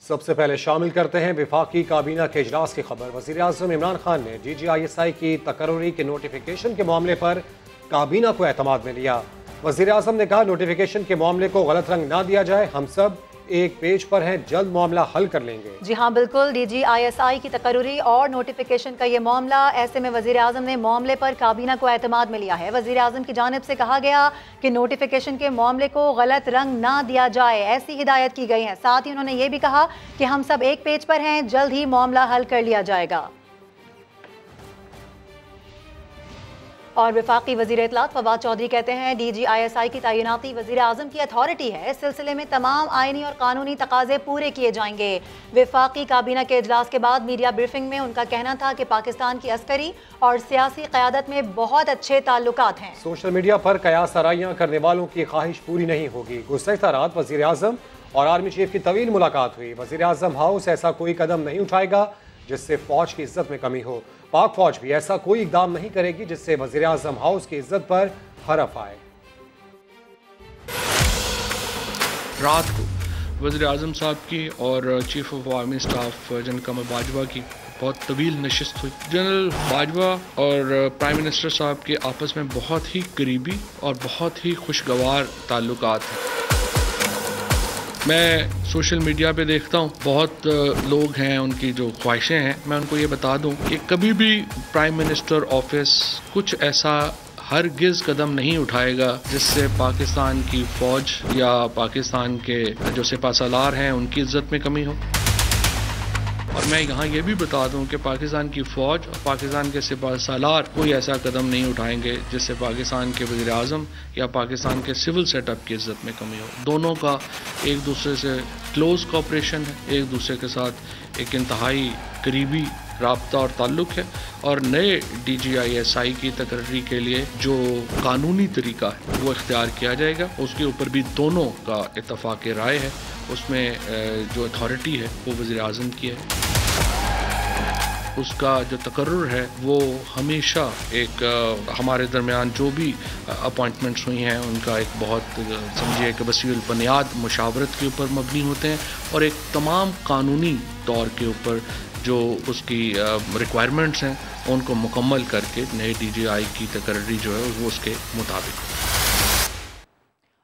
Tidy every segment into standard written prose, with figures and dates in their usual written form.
सबसे पहले शामिल करते हैं विफाकी काबीना के इजलास की खबर। वज़ीर-ए-आज़म इमरान खान ने DGISI की तकर्री के नोटिफिकेशन के मामले पर काबीना को एतमाद में लिया। वज़ीर-ए-आज़म ने कहा, नोटिफिकेशन के मामले को गलत रंग ना दिया जाए, हम सब एक पेज पर हैं, जल्द मामला हल कर लेंगे। जी हाँ बिल्कुल, DGISI की तकर्री और नोटिफिकेशन का ये मामला, ऐसे में वज़ीर-ए-आज़म ने मामले पर काबीना को एतमाद में लिया है। वज़ीर-ए-आज़म की जानिब से कहा गया कि नोटिफिकेशन के मामले को गलत रंग ना दिया जाए, ऐसी हिदायत की गई है। साथ ही उन्होंने ये भी कहा कि हम सब एक पेज पर हैं, जल्द ही मामला हल कर लिया जाएगा। और वफाकी वज़ीर इत्तलात फवाद चौधरी कहते हैं, DGISI की तैनाती वज़ीर-ए-आज़म की अथॉरिटी है, इस सिलसिले में तमाम आइनी और कानूनी तकाजे पूरे किए जाएंगे। वफाकी काबीना के इजलास के बाद मीडिया ब्रीफिंग में उनका कहना था कि पाकिस्तान की अस्करी और सियासी क़यादत में बहुत अच्छे ताल्लुकात हैं। सोशल मीडिया पर कयास आराइयाँ करने वालों की ख्वाहिश पूरी नहीं होगी। गुज़श्ता रात वज़ीर-ए-आज़म और आर्मी चीफ की तवील मुलाकात हुई। वज़ीर-ए-आज़म हाउस ऐसा कोई कदम नहीं उठाएगा जिससे फौज की इज्जत में कमी हो। पाक फौज भी ऐसा कोई इकदाम नहीं करेगी जिससे वज़ीर-ए-आज़म हाउस की इज्जत पर हरफ आए। रात को वज़ीर-ए-आज़म साहब की और chief of army staff general Qamar Bajwa की बहुत तवील नशिस्त हुई। जनरल बाजवा और प्राइम मिनिस्टर साहब के आपस में बहुत ही करीबी और बहुत ही खुशगवार ताल्लुकात हैं। मैं सोशल मीडिया पे देखता हूँ बहुत लोग हैं, उनकी जो ख्वाहिशें हैं, मैं उनको ये बता दूँ कि कभी भी प्राइम मिनिस्टर ऑफिस कुछ ऐसा हरगिज़ कदम नहीं उठाएगा जिससे पाकिस्तान की फ़ौज या पाकिस्तान के जो सिपाहसालार हैं उनकी इज्जत में कमी हो। और मैं यहाँ ये भी बता दूँ कि पाकिस्तान की फ़ौज और पाकिस्तान के सिपाहसालार कोई ऐसा कदम नहीं उठाएंगे जिससे पाकिस्तान के वज़ीर-ए-आज़म या पाकिस्तान के सिविल सेटअप की इज्जत में कमी हो। दोनों का एक दूसरे से क्लोज़ कोऑपरेशन है, एक दूसरे के साथ एक इंतहाई करीबी राब्ता और ताल्लुक़ है। और नए DGISI की तकर्री के लिए जो कानूनी तरीका है वो इख्तियार किया जाएगा, उसके ऊपर भी दोनों का इत्तफ़ाक़ राय है। उसमें जो अथॉरिटी है वो वज़ीर-ए-आज़म की है, उसका जो तकर्रुर है वो हमेशा एक हमारे दरमियान जो भी अपॉइंटमेंट्स हुई हैं उनका एक बहुत समझिए कि वसीउल बुनियाद मुशावरत के ऊपर मबनी होते हैं और एक तमाम कानूनी तौर के ऊपर जो उसकी रिक्वायरमेंट्स हैं उनको मुकम्मल करके नए DGI की तकर्री जो है वो उसके मुताबिक।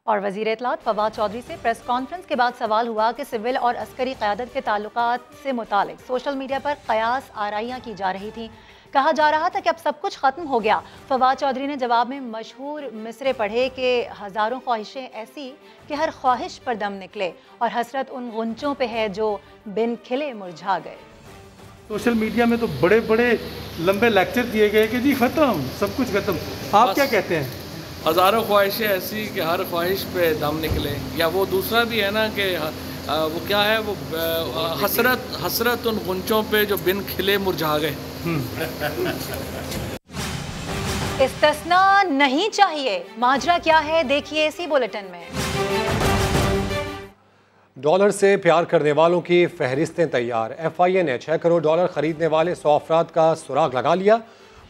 और वज़ीर इत्तलात फवाद चौधरी से प्रेस कॉन्फ्रेंस के बाद सवाल हुआ कि सिविल और अस्करी क़यादत के ताल्लुकात से मुतालिक सोशल मीडिया पर कयास आराइयाँ की जा रही थी। कहा जा रहा था कि अब सब कुछ ख़त्म हो गया। फवाद चौधरी ने जवाब में मशहूर मिसरे पढ़े कि हज़ारों ख्वाहिशें ऐसी कि हर ख्वाहिश पर दम निकले और हसरत उन गुंचों पे है जो बिन खिले मुरझा गए। सोशल मीडिया में तो बड़े बड़े लंबे लेक्चर दिए गए कि जी ख़त्म, सब कुछ ख़त्म। आप क्या कहते हैं? हज़ारों ख्वाहिशें ऐसी कि हर ख्वाहिश पे दम निकले, या वो दूसरा भी है ना कि वो क्या है वो हसरत उन गुंचों पे जो बिन खिले मुरझा गए। इस्तिस्ना नहीं चाहिए, माजरा क्या है देखिए इसी बुलेटिन में। डॉलर से प्यार करने वालों की फहरिस्तें तैयार। FIA ने 6 करोड़ डॉलर खरीदने वाले 100 अफराद का सुराग लगा लिया।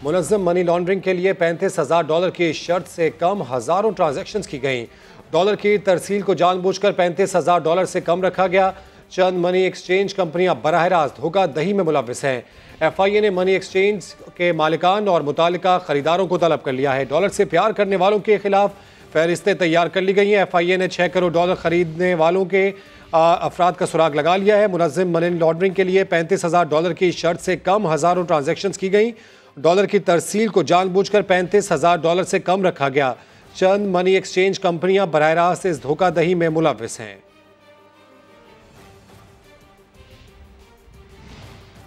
मुनज़्ज़म मनी लॉन्ड्रिंग के लिए $35,000 की शर्त से कम हज़ारों ट्रांजैक्शंस की गई। डॉलर की तरसील को जानबूझकर $35,000 से कम रखा गया। चंद मनी एक्सचेंज कंपनियां बराह रास्त धोखाधड़ी में मुलव्विस हैं। FIA ने मनी एक्सचेंज के मालिकान और मुतालिका खरीदारों को तलब कर लिया है। डॉलर से प्यार करने वालों के खिलाफ फहरिस्तें तैयार कर ली गई हैं। FIA ने 6 करोड़ डॉलर खरीदने वालों के अफराद का सुराग लगा लिया है। मुनज़्ज़म मनी लॉन्ड्रिंग के लिए $35,000 की शर्त से कम हज़ारों ट्रांजैक्शंस की गई। डॉलर की तरसील को जानबूझकर $35,000 से कम रखा गया। चंद मनी एक्सचेंज कंपनियां बराह रास्त इस धोखाधड़ी में मुलव्विस हैं।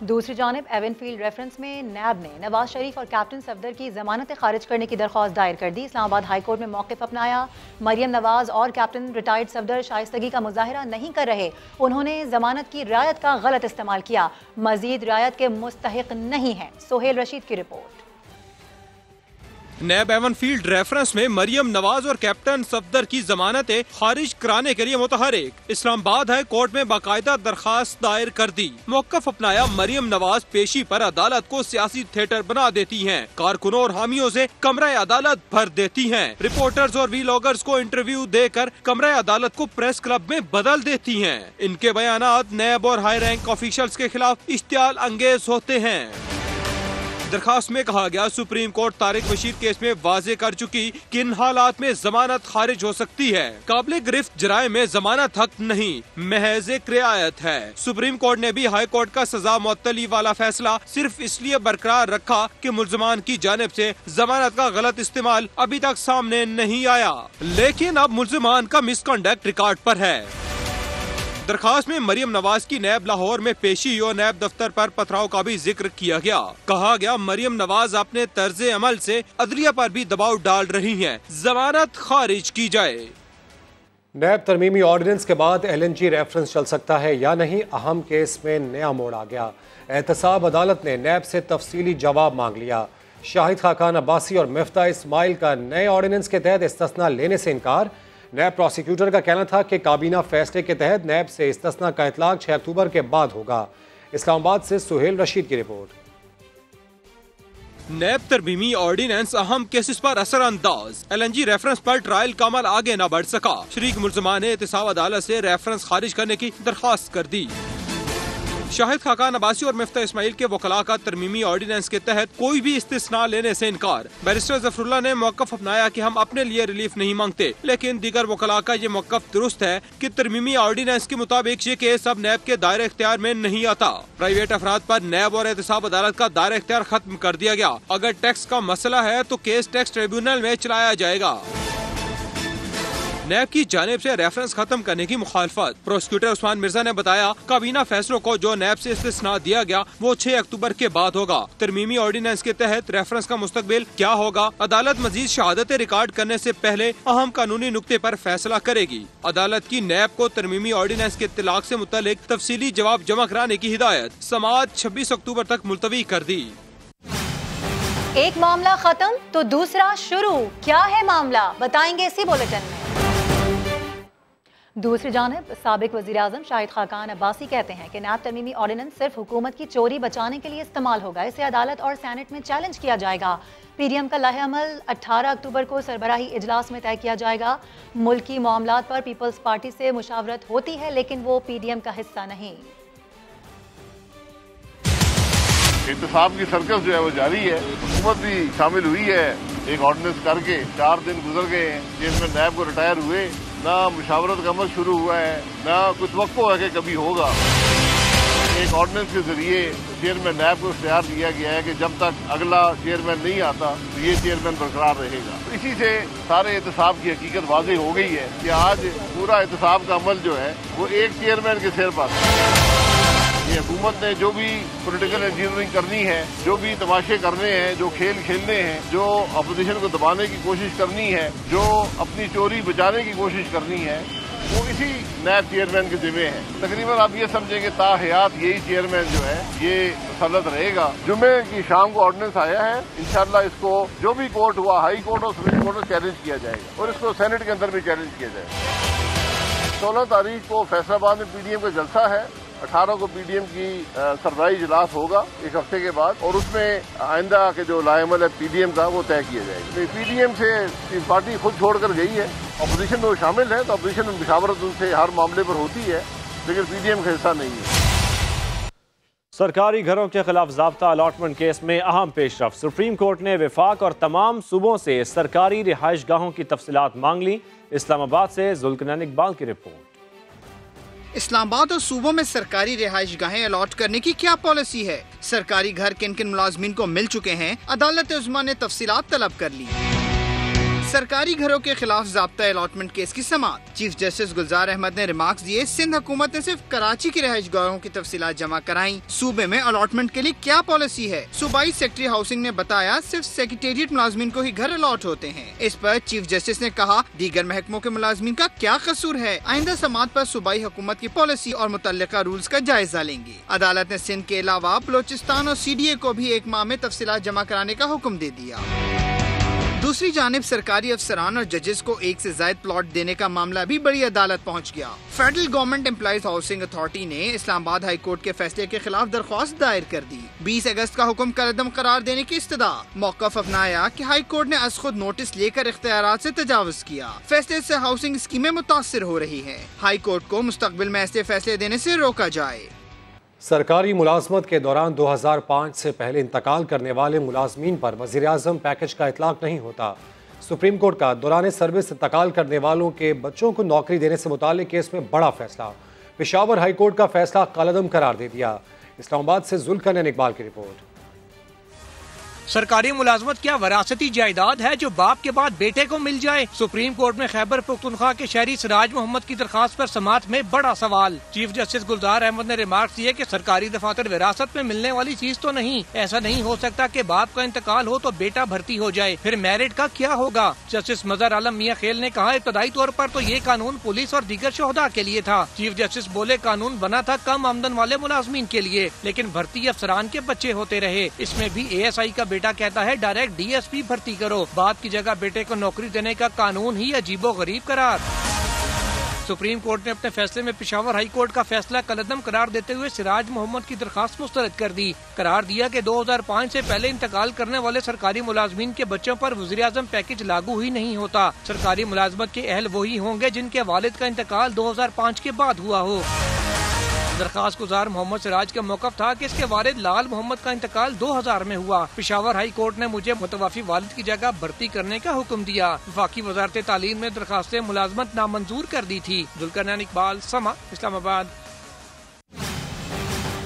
दूसरी जानिब एवनफील्ड रेफरेंस में नैब ने नवाज शरीफ और कैप्टन सफदर की जमानतें खारिज करने की दरख्वास्त दायर कर दी। इस्लामाबाद हाई कोर्ट में मौक़िफ़ अपनाया। मरियम नवाज और कैप्टन रिटायर्ड सफदर शाइस्तगी का मुजाहिरा नहीं कर रहे। उन्होंने जमानत की रियायत का गलत इस्तेमाल किया, मजीद रियायत के मुस्तहिक नहीं है। सोहेल रशीद की रिपोर्ट। नैब एवन फील्ड रेफरेंस में मरियम नवाज और कैप्टन सफदर की जमानतें खारिज कराने के लिए मुतहरिक। इस्लामाबाद हाई कोर्ट में बाकायदा दरखास्त दायर कर दी। मौक़िफ़ अपनाया, मरियम नवाज पेशी पर अदालत को सियासी थिएटर बना देती हैं, कारकुनों और हामियों से कमरा अदालत भर देती हैं, रिपोर्टर्स और वीलॉगर्स को इंटरव्यू देकर कमरा अदालत को प्रेस क्लब में बदल देती हैं। इनके बयानात नैब और हाई रैंक ऑफिशियल्स के खिलाफ इश्तियाल अंगेज होते हैं। दरखास्त में कहा गया, supreme court Tariq Bashir case में वाजे कर चुकी किन हालात में जमानत खारिज हो सकती है। काबिल गिरफ्त जराए में जमानत हक नहीं, महज एक रियायत है। सुप्रीम कोर्ट ने भी हाई कोर्ट का सजा मुअत्तली वाला फैसला सिर्फ इसलिए बरकरार रखा कि मुल्जमान की जानिब से जमानत का गलत इस्तेमाल अभी तक सामने नहीं आया, लेकिन अब मुल्जमान का मिसकंडक्ट रिकॉर्ड पर है। दरखास्त में मरियम नवाज की नैब लाहौर में पेशी और नैब दफ्तर पर पथराव का भी जिक्र किया गया। कहा गया, मरियम नवाज अपने तर्ज अमल से अदलिया पर भी दबाव डाल रही हैं, जमानत खारिज की जाए। नैब तरमीमी ऑर्डिनेंस के बाद LNG रेफरेंस चल सकता है या नहीं, अहम केस में नया मोड़ आ गया। एहतसाब अदालत ने नैब से तफसीली जवाब मांग लिया। शाहिद खाकान अब्बासी और मिफ्ता इस्माइल का नए ऑर्डिनेंस के तहत इस्तिस्ना लेने से इनकार। नैब प्रोसिक्यूटर का कहना था कि काबीना फैसले के तहत नैब से इस्तिस्ना का इतलाक 6 अक्टूबर के बाद होगा। इस्लामाबाद से सुहेल रशीद की रिपोर्ट। नैब तरमीमी ऑर्डिनेंस अहम केसेस पर असरअंदाज। LNG रेफरेंस पर ट्रायल का अमल आगे न बढ़ सका। शरीक मुल्ज़मान ने एहतसाब अदालत से रेफरेंस खारिज करने की दरख्वास्त कर दी। शाहिद खाकान अब्बासी और मिफ्ता इस्माइल के वकला का तरमीमी ऑर्डिनेंस के तहत कोई भी इस्तिस्ना लेने से इनकार। बैरिस्टर ज़फरुल्लाह ने मौक़िफ़ अपनाया कि हम अपने लिए रिलीफ नहीं मांगते, लेकिन दीगर वकला का ये मौक़िफ़ दुरुस्त है कि तरमीमी ऑर्डिनेंस के मुताबिक ये केस अब नैब के दायरे इख्तियार में नहीं आता। प्राइवेट अफराद पर नैब और एहतसाब अदालत का दायरा इख्तियार खत्म कर दिया गया। अगर टैक्स का मसला है तो केस टैक्स ट्रिब्यूनल में चलाया जाएगा। नैब की जानिब से रेफरेंस खत्म करने की मुखालफत। प्रोसिक्यूटर उस्मान मिर्जा ने बताया, काबीना फैसलों को जो नैब से इस्तिस्ना दिया गया वो 6 अक्टूबर के बाद होगा। तरमीमी ऑर्डिनेंस के तहत रेफरेंस का मुस्तकबिल क्या होगा, अदालत मजीद शहादतें रिकॉर्ड करने से पहले अहम कानूनी नुक्ते पर फैसला करेगी। अदालत की नैब को तरमीमी ऑर्डिनेंस के इत्तलाक से मुतल्लिक तफसीली जवाब जमा कराने की हिदायत समाअत 26 अक्टूबर तक मुलतवी कर दी। एक मामला खत्म तो दूसरा शुरू, क्या है मामला, बताएंगे इसी बुलेटिन में। दूसरी जानिब साबिक वज़ीर आज़म शाहिद खाकान अब्बासी कहते हैं कि नैब तरमीमी ऑर्डिनेंस सिर्फ हुकूमत की चोरी बचाने के लिए इस्तेमाल होगा। इसे अदालत और सेनेट में चैलेंज किया जाएगा। PDM का लाहे अमल 18 अक्टूबर को सरबराही इजलास में तय किया जाएगा। मुल्की मामलात पर पीपल्स पार्टी से मुशावरत होती है, लेकिन वो PDM का हिस्सा नहीं। एहतसाब की सर्कस जो है वो जारी है। हुकूमत भी शामिल हुई है। एक ऑर्डिनेंस करके 4 दिन गुजर गए हैं जिसमें नैब को रिटायर हुए, ना मुशावरत का अमल शुरू हुआ है, ना कुछ वक्त है कि कभी होगा। एक ऑर्डिनेंस के जरिए चेयरमैन नैब को इख्तियार दिया गया है कि जब तक अगला चेयरमैन नहीं आता तो ये चेयरमैन बरकरार रहेगा। इसी से सारे एहतसाब की हकीकत वाज़ेह हो गई है कि आज पूरा एहतसाब का अमल जो है वो एक चेयरमैन के सिर पर है। ये हुकूमत ने जो भी पॉलिटिकल इंजीनियरिंग करनी है, जो भी तमाशे करने हैं, जो खेल खेलने हैं, जो अपोजिशन को दबाने की कोशिश करनी है, जो अपनी चोरी बचाने की कोशिश करनी है, वो इसी नैब चेयरमैन के जिम्मे है। तकरीबन आप ये समझें कि ताहयात यही चेयरमैन जो है ये मुसल्लत रहेगा। जुमे की शाम को ऑर्डिनेंस आया है, इंशाल्लाह इसको जो भी कोर्ट हुआ, हाई कोर्ट और सुप्रीम कोर्ट में चैलेंज किया जाएगा और इसको सेनेट के अंदर भी चैलेंज किया जाएगा। 16 तारीख को फैसलाबाद में PDM का जलसा है। 18 को PDM की सरबराही इजलास होगा एक हफ्ते के बाद, और उसमें आइंदा के जो लाएमल है PDM का वो तय किया जाएगा। PDM से पार्टी खुद छोड़कर गई है, अपोजिशन में वो शामिल है, तो अपोजिशन में मुशावरत उनसे हर मामले पर होती है, लेकिन PDM का हिस्सा नहीं है। सरकारी घरों के खिलाफ ज़ाब्ता अलॉटमेंट केस में अहम पेशरफ। सुप्रीम कोर्ट ने वफाक और तमाम सूबों से सरकारी रिहाइश गाहों की तफसीलात मांग ली। इस्लामाबाद से जुल्कनैन इकबाल की रिपोर्ट। इस्लामाबाद और सूबों में सरकारी रिहाइश गाहें अलॉट करने की क्या पॉलिसी है, सरकारी घर किन किन मुलाजमीन को मिल चुके हैं, अदालत उज़्मा ने तफसीलात तलब कर ली। सरकारी घरों के खिलाफ ज़ाब्ता अलॉटमेंट केस की समाअत। चीफ जस्टिस गुलजार अहमद ने रिमार्क्स दिए, सिंध हुकूमत ने सिर्फ कराची की रिहाइश गाहों की तफसीलात जमा कराई, सूबे में अलॉटमेंट के लिए क्या पॉलिसी है। सूबाई सेक्रेटरी हाउसिंग ने बताया सिर्फ सेक्रेटेरिएट मुलाजमीन को ही घर अलॉट होते हैं। इस पर चीफ जस्टिस ने कहा, दीगर महकमों के मुलाजमीन का क्या कसूर है। आइंदा समाअत पर सूबाई हुकूमत की पॉलिसी और मुतल्लिका रूल्स का जायजा लेंगे। अदालत ने सिंध के अलावा बलोचिस्तान और CDA को भी 1 माह में तफसीलात जमा कराने का हुक्म दे दिया। दूसरी जानिब सरकारी अफसरान और जजेस को एक से ज्यादा प्लॉट देने का मामला भी बड़ी अदालत पहुंच गया। Federal government employees housing authority ने इस्लामाबाद हाई कोर्ट के फैसले के खिलाफ दरख्वास्त दायर कर दी। 20 अगस्त का हुक्म कलअदम करार देने की इस्तदा। मौक़िफ़ अपनाया कि हाई कोर्ट ने अज खुद नोटिस लेकर इख्तियारात से तजावुज किया। फैसले से हाउसिंग स्कीमें मुतासिर हो रही है। हाई कोर्ट को मुस्तकबिल में ऐसे फैसले देने से रोका जाए। सरकारी मुलाजमत के दौरान 2005 से पहले इंतकाल करने वाले मुलाजमीन पर वज़ीर-ए-आज़म पैकेज का इतलाक नहीं होता। सुप्रीम कोर्ट का दौरान सर्विस इंतकाल करने वालों के बच्चों को नौकरी देने से मुताल्लिक केस में बड़ा फैसला। पेशावर हाई कोर्ट का फैसला कलअदम करार दे दिया। इस्लामाबाद से जुल्करनैन इकबाल की रिपोर्ट। सरकारी मुलाजमत क्या वरासती जायदाद है जो बाप के बाद बेटे को मिल जाए? सुप्रीम कोर्ट में खैबर पख्तूनख्वा के शहरी सिराज मोहम्मद की दरखास्त पर समाअत में बड़ा सवाल। चीफ जस्टिस गुलजार अहमद ने रिमार्क्स दिए कि सरकारी दफातर विरासत में मिलने वाली चीज तो नहीं। ऐसा नहीं हो सकता कि बाप का इंतकाल हो तो बेटा भर्ती हो जाए, फिर मैरिड का क्या होगा? जस्टिस मजहर आलम मियां खेल ने कहा, इब्तदाई तौर पर तो ये कानून पुलिस और दीगर शोहदा के लिए था। चीफ जस्टिस बोले, कानून बना था कम आमदन वाले मुलाजमीन के लिए, लेकिन भर्ती अफसरान के बच्चे होते रहे। इसमें भी ASI का बेटा कहता है डायरेक्ट DSP भर्ती करो। बाप की जगह बेटे को नौकरी देने का कानून ही अजीबो गरीब करार। सुप्रीम कोर्ट ने अपने फैसले में पेशावर हाई कोर्ट का फैसला कलअदम करार देते हुए सिराज मोहम्मद की दरखास्त मुस्तरद कर दी। करार दिया कि 2005 से पहले इंतकाल करने वाले सरकारी मुलाजमीन के बच्चों पर वज़ीर-ए-आज़म पैकेज लागू ही नहीं होता। सरकारी मुलाजमत के अहल वही होंगे जिनके वालिद का इंतकाल 2005 के बाद हुआ हो। दरखास्त गुजार मोहम्मद सिराज का मौक़िफ़ था कि इसके वालिद लाल मोहम्मद का इंतकाल 2000 में हुआ। पेशावर हाई कोर्ट ने मुझे मुतवफ़ी वालिद की जगह भर्ती करने का हुक्म दिया। वफाकी वज़ारत तालीम ने दरखास्त मुलाजमत नामंजूर कर दी थी। जुल्करनैन इकबाल, समा, इस्लामाबाद।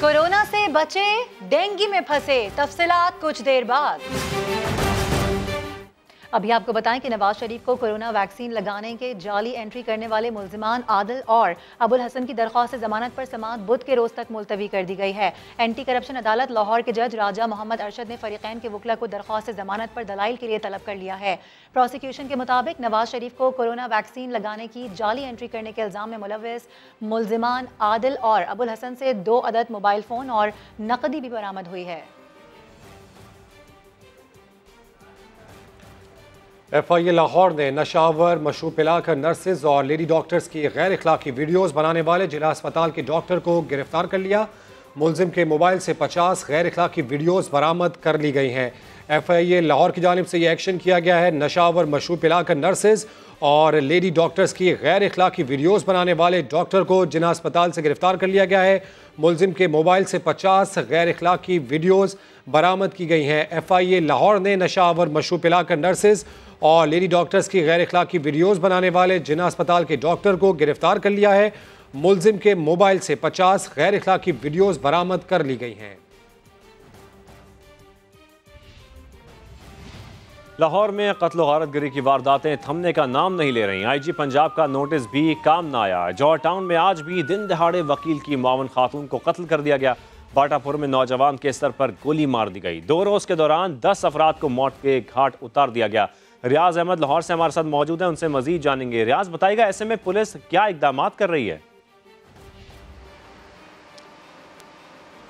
कोरोना से बचे, डेंगू में फंसे, तफसीलात कुछ देर बाद। अभी आपको बताएं कि नवाज शरीफ को कोरोना वैक्सीन लगाने के जाली एंट्री करने वाले मुल्जिमान आदिल और अबुल हसन की दरख्वास्त जमानत पर समाअत बुध के रोज तक मुलतवी कर दी गई है। एंटी करप्शन अदालत लाहौर के जज राजा मोहम्मद अरशद ने फरीकैन के वकला को दरख्वास्त जमानत पर दलाइल के लिए तलब कर लिया है। प्रोसिक्यूशन के मुताबिक नवाज शरीफ को कोरोना वैक्सीन लगाने की जाली एंट्री करने के इल्जाम में मुलविस मुल्जिमान आदिल और अबुल हसन से 2 अदद मोबाइल फोन और नकदी भी बरामद हुई है। FIA लाहौर ने नशावर, मशरूब पिलाकर नर्सेज और लेडी डॉक्टर्स की गैर अखलाकी वीडियोस बनाने वाले जिला अस्पताल के डॉक्टर को गिरफ्तार कर लिया। मुलजिम के मोबाइल से 50 गैर अखलाकी वीडियोस बरामद कर ली गई हैं। FIA लाहौर की जानिब से ये एक्शन किया गया है। नशावर, मशरूब पिलाकर नर्सेज और लेडी डॉक्टर्स की गैर अखलाकी वीडियोस बनाने वाले डॉक्टर को जिला अस्पताल से गिरफ्तार कर लिया गया है। मुलजिम के मोबाइल से 50 गैर अखलाकी वीडियोस बरामद की गई हैं। FIA लाहौर ने नशावर, मशरूब पिलाकर नर्सेज और लेडी डॉक्टर्स की गैर अखलाकी वीडियोस बनाने वाले जिना अस्पताल के डॉक्टर को गिरफ्तार कर लिया है। मुलजिम के मोबाइल से 50 गैर अखलाकी वीडियोस बरामद कर ली गई हैं। लाहौर में कत्ल गारतगिरी की वारदातें थमने का नाम नहीं ले रही। IG पंजाब का नोटिस भी काम न आया। जौहर टाउन में आज भी दिन दहाड़े वकील की मावन खातून को कत्ल कर दिया गया। बाटापुर में नौजवान के सर पर गोली मार दी गई। 2 रोज के दौरान 10 अफराद को मौत के घाट उतार दिया गया। रियाज अहमद लाहौर से हमारे साथ मौजूद है, उनसे मजीद जानेंगे। रियाज, बताइएगा ऐसे में पुलिस क्या इकदाम कर रही है?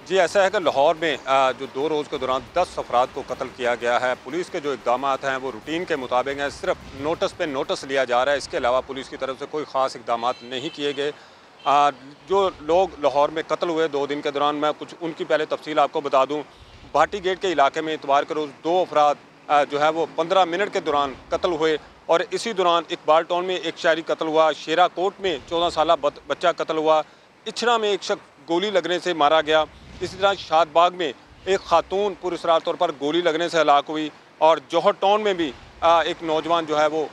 जी, ऐसा है कि लाहौर में जो 2 रोज़ के दौरान 10 अफराद को कत्ल किया गया है। पुलिस के जो इकदाम हैं वो रूटीन के मुताबिक हैं। सिर्फ नोटिस पे नोटिस लिया जा रहा है, इसके अलावा पुलिस की तरफ से कोई ख़ास इकदाम नहीं किए गए। जो लोग लाहौर में कत्ल हुए 2 दिन के दौरान, मैं कुछ उनकी पहले तफसील आपको बता दूँ। भाटी गेट के इलाके में इतवार के रोज़ 2 अफराद जो है वो 15 मिनट के दौरान कत्ल हुए और इसी दौरान इकबाल टाउन में एक शहरी कत्ल हुआ। शेरा कोट में 14 साल बच्चा कत्ल हुआ। इछरा में एक शख्स गोली लगने से मारा गया। इसी तरह शादबाग में एक खातून पुरअसरार तौर पर गोली लगने से हलाक हुई और जौहर टाउन में भी एक नौजवान जो है वो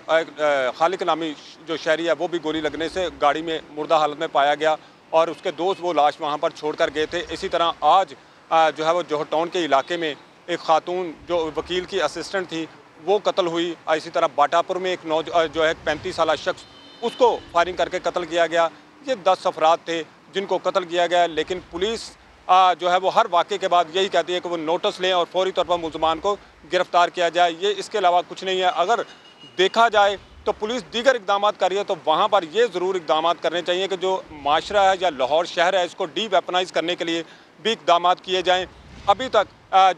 खालिक नामी जो शहरी है वो भी गोली लगने से गाड़ी में मुर्दा हालत में पाया गया और उसके दोस्त वो लाश वहाँ पर छोड़ कर गए थे। इसी तरह आज जो है वो जौहर टाउन के इलाके में एक खातून जो वकील की असिस्टेंट थी वो कत्ल हुई। इसी तरह बाटापुर में एक जो है 35 साल शख्स उसको फायरिंग करके कत्ल किया गया। ये 10 अफराद थे जिनको कत्ल किया गया, लेकिन पुलिस जो है वो हर वाक़े के बाद यही कहती है कि वो नोटिस लें और फौरी तौर पर मुल्ज़मान को गिरफ्तार किया जाए। ये इसके अलावा कुछ नहीं है। अगर देखा जाए तो पुलिस दीगर इकदाम कर रही है तो वहाँ पर ये ज़रूर इकदाम करने चाहिए कि जो माशरा है या लाहौर शहर है इसको डी वेपनाइज करने के लिए भी इकदाम किए जाएँ। अभी तक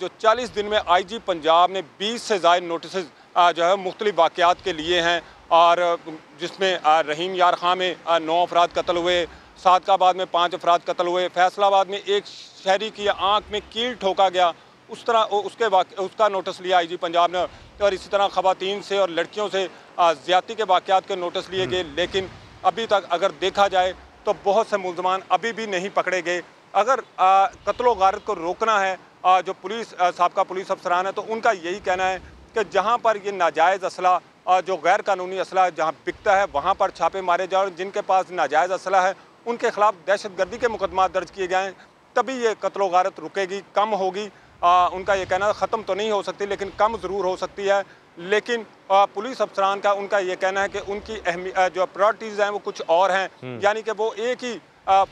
जो 40 दिन में IG पंजाब ने 20 से ज़ायद नोटिस जो है मुख्तलिफ वाक़यात के लिए हैं, और जिसमें रहीम यार खां में 9 अफराद कत्ल हुए, सादकाबाद में 5 अफराद कत्ल हुए, फैसलाबाद में एक शहरी की आँख में कील ठोका गया, उस तरह उसका नोटिस लिया आईजी पंजाब ने। और इसी तरह ख़वातीन से और लड़कियों से ज़्यादती के वाक़यात के नोटिस लिए गए, लेकिन अभी तक अगर देखा जाए तो बहुत से मुल्ज़मान अभी भी नहीं पकड़े गए। अगर कत्ल गारत को रोकना है जो पुलिस साबका पुलिस अफसरान है, तो उनका यही कहना है कि जहाँ पर ये नाजायज़ असला जो गैर कानूनी असला जहाँ बिकता है वहाँ पर छापे मारे जाए, जिनके पास नाजायज़ असला है उनके खिलाफ दहशतगर्दी के मुकदमा दर्ज किए जाएँ, तभी ये कत्ल गारत रुकेगी, कम होगी। उनका ये कहना ख़त्म तो नहीं हो सकती लेकिन कम ज़रूर हो सकती है। लेकिन पुलिस अफसरान का उनका ये कहना है कि उनकी जो प्रायोरिटीज़ हैं वो कुछ और हैं, यानी कि वो एक ही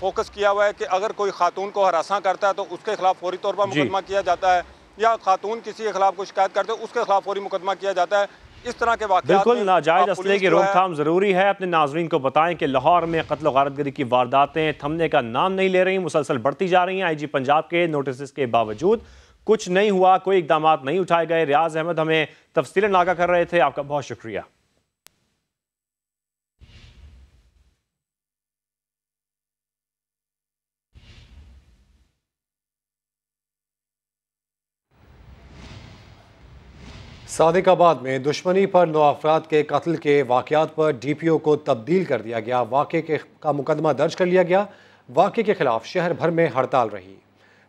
फोकस किया हुआ है कि अगर कोई खातून को हरासा करता है तो उसके खिलाफ फौरी तौर पर मुकदमा किया जाता है, या खातून किसी के खिलाफ कोई शिकायत करते है उसके खिलाफ फौरी मुकदमा किया जाता है। इस तरह के वाक़यात बिल्कुल नाजायज़ असले की रोकथाम ज़रूरी है। अपने नाज़रीन को बताएं कि लाहौर में कत्ल गारतगिरी की वारदातें थमने का नाम नहीं ले रही, मुसलसल बढ़ती जा रही हैं। आईजी पंजाब के नोटिस के बावजूद कुछ नहीं हुआ, कोई इकदाम नहीं उठाए गए। रियाज अहमद हमें तफसीलन आगाह कर रहे थे, आपका बहुत शुक्रिया। सादिकाबाद में दुश्मनी पर 9 अफराद के कत्ल के वाक़यात पर DPO को तब्दील कर दिया गया। वाक़े का मुकदमा दर्ज कर लिया गया। वाक़े के खिलाफ शहर भर में हड़ताल रही।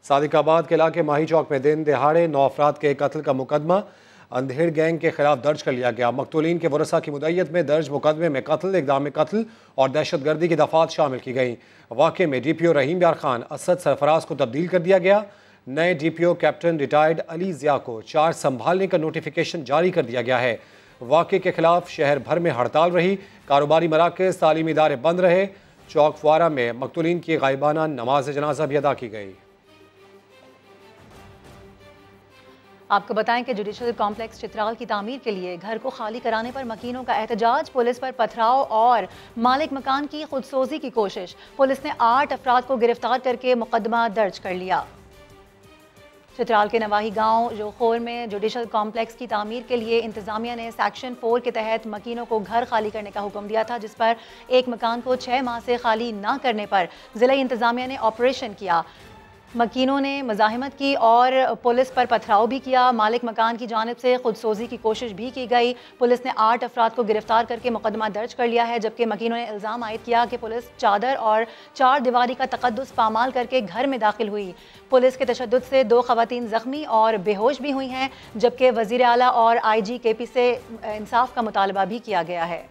सादिकाबाद के इलाके माही चौक में दिन दिहाड़े 9 अफराद के कत्ल का मुकदमा अंधेड़ गैंग के खिलाफ दर्ज कर लिया गया। मकतूलीन के वरसा की मुद्दत में दर्ज मुकदमे में कत्ल, इक़दाम कत्ल और दहशतगर्दी की दफ़ात शामिल की गई। वाक़े में DPO रहीम यार खान असद सरफराज को तब्दील कर दिया गया। नए DPO captain retired Ali Zia को चार्ज संभालने का नोटिफिकेशन जारी कर दिया गया है। वाक़े के खिलाफ शहर भर में हड़ताल रही। कारोबारी मराकज़, तालीमी इदारे बंद रहे। चौक फुआरा में मकतूलीन की गायबाना नमाज जनाजा भी अदा की गई। आपको बताएं कि जुडिशल कॉम्प्लेक्स चित्राल की तामीर के लिए घर को खाली कराने पर मकीनों का एहतजाज, पुलिस पर पथराव और मालिक मकान की खुदसोजी की कोशिश। पुलिस ने 8 अफराद को गिरफ्तार करके मुकदमा दर्ज कर लिया। चित्राल के नवाही गांव जोखोर में जुडिशल कॉम्प्लेक्स की तामीर के लिए इंतजामिया ने सेक्शन 4 के तहत मकीनों को घर खाली करने का हुक्म दिया था, जिस पर एक मकान को 6 माह से खाली न करने पर जिला इंतजामिया ने ऑपरेशन किया। मकीनों ने मज़ाहिमत की और पुलिस पर पथराव भी किया। मालिक मकान की जानिब से खुदसोजी की कोशिश भी की गई। पुलिस ने 8 अफराद को गिरफ्तार करके मुकदमा दर्ज कर लिया है, जबकि मकीनों ने इल्ज़ाम आयद किया कि पुलिस चादर और 4 दीवारी का तकद्दुस पामाल करके घर में दाखिल हुई। पुलिस के तशद्दुद से 2 ख़वातीन ज़ख्मी और बेहोश भी हुई हैं, जबकि वज़ीर आला और IG KP से इंसाफ का मुतालबा भी किया गया है।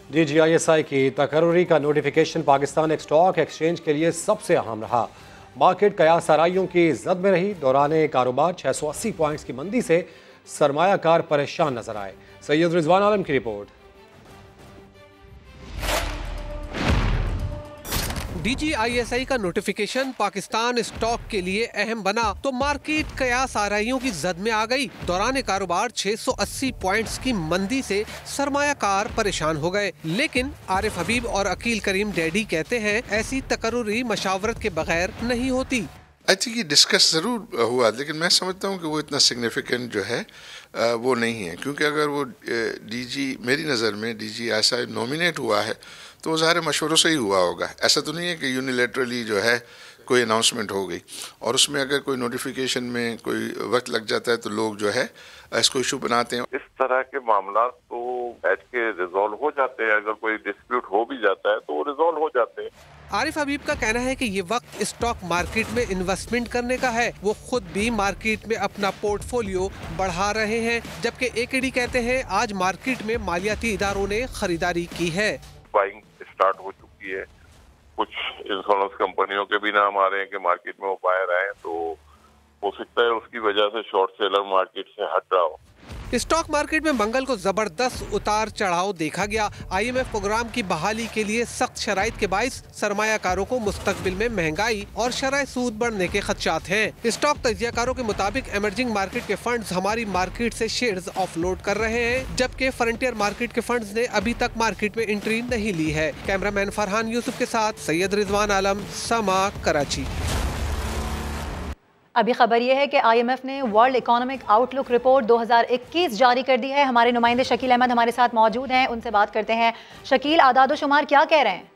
DGISI की तकर्री का नोटिफिकेशन पाकिस्तान स्टॉक एक्सचेंज के लिए सबसे अहम रहा। मार्केट कयास आराइयों की जद में रही। दौरान कारोबार 680 पॉइंट्स की मंदी से सरमायाकार परेशान नजर आए। सैयद रिजवान आलम की रिपोर्ट। DGISI का नोटिफिकेशन पाकिस्तान स्टॉक के लिए अहम बना तो मार्केट कयास आराइयों की जद में आ गई। दौरान कारोबार 680 पॉइंट्स की मंदी से सरमायाकार परेशान हो गए। लेकिन आरिफ हबीब और अकील करीम डैडी कहते हैं ऐसी तकर्री मशावरत के बगैर नहीं होती। आई थिंक ये डिस्कस ज़रूर हुआ, लेकिन मैं समझता हूँ कि वो इतना सिग्निफिकेंट जो है वो नहीं है, क्योंकि अगर वो मेरी नज़र में DGISI नॉमिनेट हुआ है तो वो ज़ाहिर मशवरों से ही हुआ होगा। ऐसा तो नहीं है कि यूनिलेटरली जो है कोई अनाउंसमेंट हो गई, और उसमें अगर कोई नोटिफिकेशन में कोई वक्त लग जाता है तो लोग जो है इसको इशू बनाते हैं। इस तरह के मामला तो बैठ के रिजॉल्व हो जाते हैं। अगर कोई डिस्प्यूट हो भी जाता है तो वो रिजॉल्व हो जाते हैं। आरिफ हबीब का कहना है कि ये वक्त स्टॉक मार्केट में इन्वेस्टमेंट करने का है। वो खुद भी मार्केट में अपना पोर्टफोलियो बढ़ा रहे हैं, जबकि AKD कहते हैं आज मार्केट में मालियाती इदारों ने खरीदारी की है। बाइंग स्टार्ट हो चुकी है। कुछ इंश्योरेंस कंपनियों के भी नाम आ रहे हैं कि मार्केट में वो बायर आए, तो हो सकता है उसकी वजह से शॉर्ट सेलर मार्केट से हट रहा हो। स्टॉक मार्केट में मंगल को जबरदस्त उतार चढ़ाव देखा गया। IMF प्रोग्राम की बहाली के लिए सख्त शराइत के बाइस सरमायाकारों को मुस्तकबिल में महंगाई और शरह सूद बढ़ने के खदशात हैं। स्टॉक तजियाकारों के मुताबिक इमर्जिंग मार्केट के फंड्स हमारी मार्केट से शेयर्स ऑफलोड कर रहे हैं, जबकि फ्रंटियर मार्केट के फंड्स ने अभी तक मार्केट में एंट्री नहीं ली है। कैमरामैन फरहान यूसुफ के साथ सैयद रिजवान आलम, समा, कराची। अभी खबर यह है कि IMF ने वर्ल्ड इकोनॉमिक आउटलुक रिपोर्ट 2021 जारी कर दी है। हमारे नुमाइंदे शकील अहमद हमारे साथ मौजूद हैं, उनसे बात करते हैं। शकील, आदादोशुमार क्या कह रहे हैं?